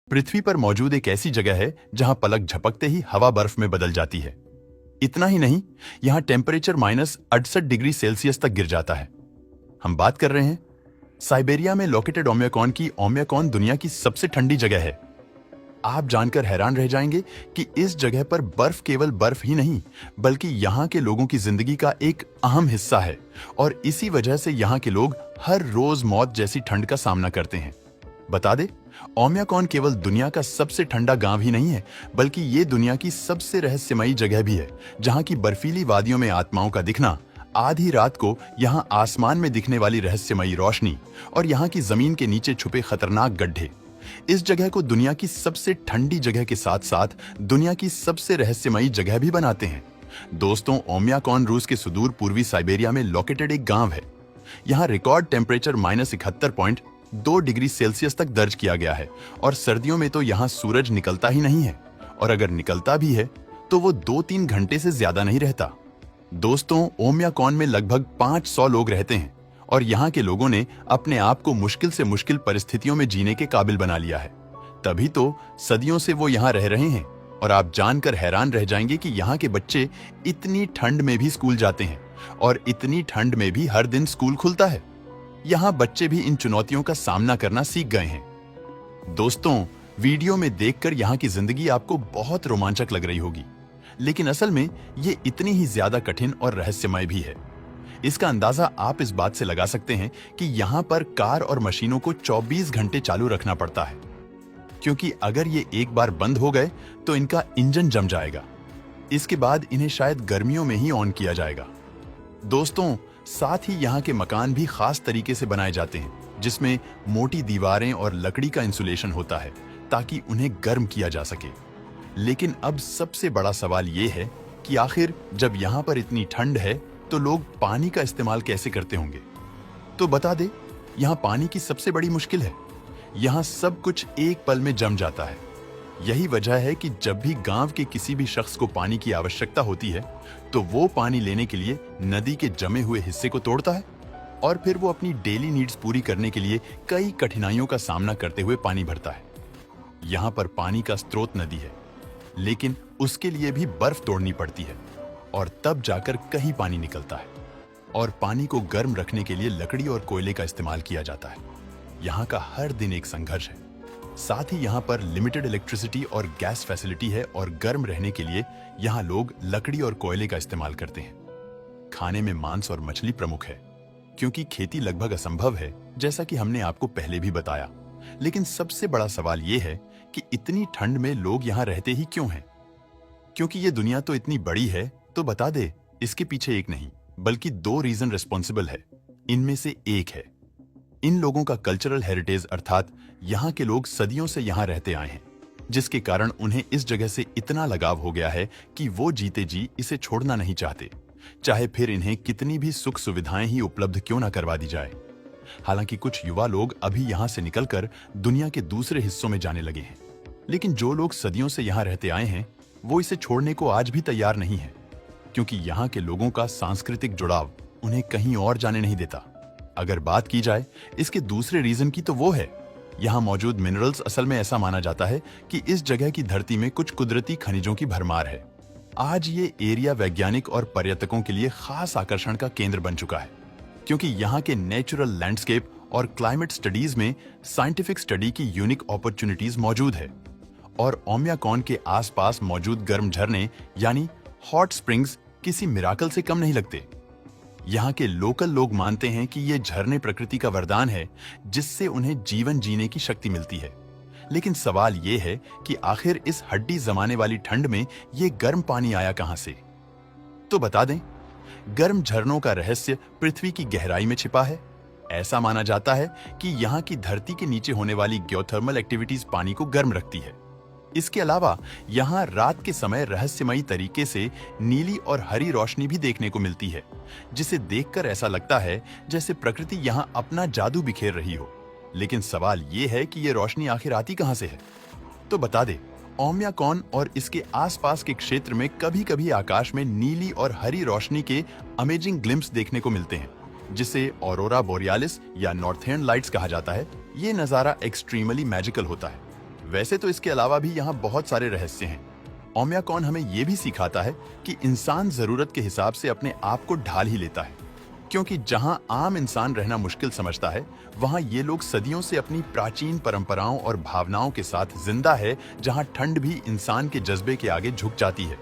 पृथ्वी पर मौजूद एक ऐसी जगह है जहां पलक झपकते ही हवा बर्फ में बदल जाती है। इतना ही नहीं, यहां टेम्परेचर -68 डिग्री सेल्सियस तक गिर जाता है। हम बात कर रहे हैं साइबेरिया में लोकेटेड ओमियाकॉन की। ओमियाकॉन दुनिया की सबसे ठंडी जगह है। आप जानकर हैरान रह जाएंगे कि इस जगह पर बर्फ केवल बर्फ ही नहीं, बल्कि यहाँ के लोगों की जिंदगी का एक अहम हिस्सा है और इसी वजह से यहाँ के लोग हर रोज मौत जैसी ठंड का सामना करते हैं। बता दे, ओमियाकॉन केवल दुनिया का सबसे ठंडा गांव ही नहीं है, बल्कि ये दुनिया की सबसे रहस्यमयी जगह भी है, जहाँ की बर्फीली वादियों में आत्माओं का दिखना, आधी रात को यहाँ आसमान में दिखने वाली रहस्यमयी रोशनी और यहाँ की जमीन के नीचे छुपे खतरनाक गड्ढे इस जगह को दुनिया की सबसे ठंडी जगह के साथ साथ दुनिया की सबसे रहस्यमयी जगह भी बनाते हैं। दोस्तों, ओमियाकॉन रूस के सुदूर पूर्वी साइबेरिया में लोकेटेड एक गांव है। यहाँ रिकॉर्ड टेम्परेचर -71.2 डिग्री सेल्सियस तक दर्ज किया गया है और सर्दियों में तो यहाँ सूरज निकलता ही नहीं है, और अगर निकलता भी है तो वो 2-3 घंटे से ज्यादा नहीं रहता। दोस्तों, ओमियाकॉन में लगभग 500 लोग रहते हैं और यहाँ के लोगों ने अपने आप को मुश्किल से मुश्किल परिस्थितियों में जीने के काबिल बना लिया है। तभी तो सदियों से वो यहाँ रह रहे हैं और आप जानकर हैरान रह जाएंगे कि यहाँ के बच्चे इतनी ठंड में भी स्कूल जाते हैं और इतनी ठंड में भी हर दिन स्कूल खुलता है। यहाँ बच्चे भी इन चुनौतियों का सामना करना सीख गए हैं। दोस्तों, वीडियो में देखकर यहाँ की जिंदगी आपको बहुत रोमांचक लग रही होगी, लेकिन असल में ये इतनी ही ज्यादा कठिन और रहस्यमय भी है। इसका अंदाजा आप इस बात से लगा सकते हैं कि यहाँ पर कार और मशीनों को 24 घंटे चालू रखना पड़ता है, क्योंकि अगर ये एक बार बंद हो गए तो इनका इंजन जम जाएगा। इसके बाद इन्हें शायद गर्मियों में ही ऑन किया जाएगा। दोस्तों, साथ ही यहाँ के मकान भी खास तरीके से बनाए जाते हैं, जिसमें मोटी दीवारें और लकड़ी का इंसुलेशन होता है ताकि उन्हें गर्म किया जा सके। लेकिन अब सबसे बड़ा सवाल ये है कि आखिर जब यहाँ पर इतनी ठंड है तो लोग पानी का इस्तेमाल कैसे करते होंगे। तो बता दे, यहाँ पानी की सबसे बड़ी मुश्किल है। यहाँ सब कुछ एक पल में जम जाता है। यही वजह है कि जब भी गांव के किसी भी शख्स को पानी की आवश्यकता होती है तो वो पानी लेने के लिए नदी के जमे हुए हिस्से को तोड़ता है और फिर वो अपनी डेली नीड्स पूरी करने के लिए कई कठिनाइयों का सामना करते हुए पानी भरता है। यहाँ पर पानी का स्रोत नदी है, लेकिन उसके लिए भी बर्फ तोड़नी पड़ती है और तब जाकर कहीं पानी निकलता है, और पानी को गर्म रखने के लिए लकड़ी और कोयले का इस्तेमाल किया जाता है। यहाँ का हर दिन एक संघर्ष है। साथ ही यहाँ पर लिमिटेड इलेक्ट्रिसिटी और गैस फैसिलिटी है और गर्म रहने के लिए यहाँ लोग लकड़ी और कोयले का इस्तेमाल करते हैं। खाने में मांस और मछली प्रमुख है, क्योंकि खेती लगभग असंभव है, जैसा कि हमने आपको पहले भी बताया। लेकिन सबसे बड़ा सवाल ये है कि इतनी ठंड में लोग यहाँ रहते ही क्यों हैं? क्योंकि ये दुनिया तो इतनी बड़ी है। तो बता दे, इसके पीछे एक नहीं बल्कि 2 रीजन रिस्पॉन्सिबल है। इनमें से एक है इन लोगों का कल्चरल हेरिटेज, अर्थात यहाँ के लोग सदियों से यहाँ रहते आए हैं, जिसके कारण उन्हें इस जगह से इतना लगाव हो गया है कि वो जीते जी इसे छोड़ना नहीं चाहते, चाहे फिर इन्हें कितनी भी सुख सुविधाएं ही उपलब्ध क्यों ना करवा दी जाए। हालांकि कुछ युवा लोग अभी यहाँ से निकलकर दुनिया के दूसरे हिस्सों में जाने लगे हैं, लेकिन जो लोग सदियों से यहाँ रहते आए हैं वो इसे छोड़ने को आज भी तैयार नहीं है, क्योंकि यहाँ के लोगों का सांस्कृतिक जुड़ाव उन्हें कहीं और जाने नहीं देता। अगर बात की जाए इसके दूसरे रीजन की, तो वो है यहाँ मौजूद मिनरल्स। असल में ऐसा माना जाता है कि इस जगह की धरती में कुछ कुदरती खनिजों की भरमार है। आज ये एरिया वैज्ञानिक और पर्यटकों के लिए खास आकर्षण का केंद्र बन चुका है, क्योंकि यहाँ के नेचुरल लैंडस्केप और क्लाइमेट स्टडीज में साइंटिफिक स्टडी की यूनिक अपॉर्चुनिटीज मौजूद है। और ओमियाकॉन के आसपास मौजूद गर्म झरने यानी हॉट स्प्रिंग्स किसी मिराकल से कम नहीं लगते। यहाँ के लोकल लोग मानते हैं कि ये झरने प्रकृति का वरदान है, जिससे उन्हें जीवन जीने की शक्ति मिलती है। लेकिन सवाल ये है कि आखिर इस हड्डी जमाने वाली ठंड में ये गर्म पानी आया कहां से? तो बता दें, गर्म झरनों का रहस्य पृथ्वी की गहराई में छिपा है। ऐसा माना जाता है कि यहाँ की धरती के नीचे होने वाली जियोथर्मल एक्टिविटीज पानी को गर्म रखती है। इसके अलावा यहाँ रात के समय रहस्यमयी तरीके से नीली और हरी रोशनी भी देखने को मिलती है, जिसे देखकर ऐसा लगता है जैसे प्रकृति यहाँ अपना जादू बिखेर रही हो। लेकिन सवाल ये है कि ये रोशनी आखिर आती कहाँ से है? तो बता दे, ओमियाकॉन और इसके आसपास के क्षेत्र में कभी-कभी आकाश में नीली और हरी रोशनी के अमेजिंग ग्लिम्स देखने को मिलते हैं, जिसे ऑरोरा बोरियालिस या नॉर्थर्न लाइट्स कहा जाता है। ये नजारा एक्सट्रीमली मैजिकल होता है। वैसे तो इसके अलावा भी यहाँ बहुत सारे रहस्य हैं। ओम्याकॉन हमें ये भी सिखाता है कि इंसान जरूरत के हिसाब से अपने आप को ढाल ही लेता है, क्योंकि जहां आम इंसान रहना मुश्किल समझता है, वहां ये लोग सदियों से अपनी प्राचीन परंपराओं और भावनाओं के साथ जिंदा है, जहां ठंड भी इंसान के जज्बे के आगे झुक जाती है।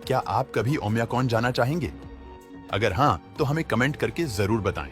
क्या आप कभी ओम्याकॉन जाना चाहेंगे? अगर हाँ, तो हमें कमेंट करके जरूर बताएं।